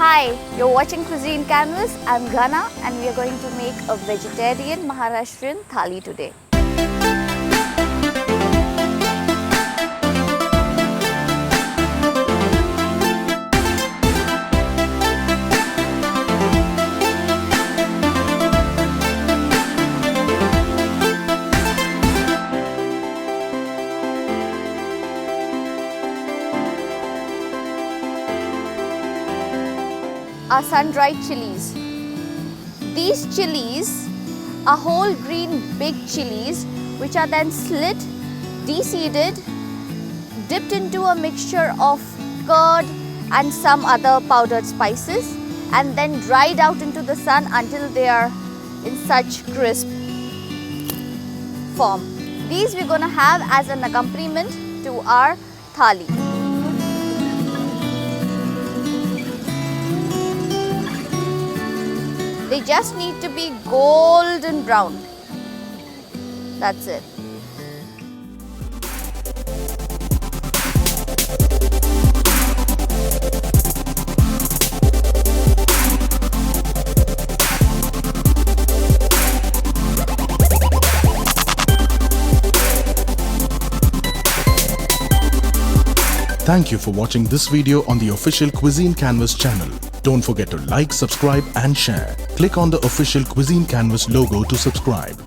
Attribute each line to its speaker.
Speaker 1: Hi, you're watching Cuisine Canvas. I'm Ghana and we are going to make a vegetarian Maharashtrian thali today. Are sun-dried chilies. These chilies are whole green big chilies which are then slit, deseeded, dipped into a mixture of curd and some other powdered spices and then dried out into the sun until they are in such crisp form. These we're going to have as an accompaniment to our thali. They just need to be golden brown. That's it.
Speaker 2: Thank you for watching this video on the official Cuisine Canvas channel. Don't forget to like, subscribe and share. Click on the official Cuisine Canvas logo to subscribe.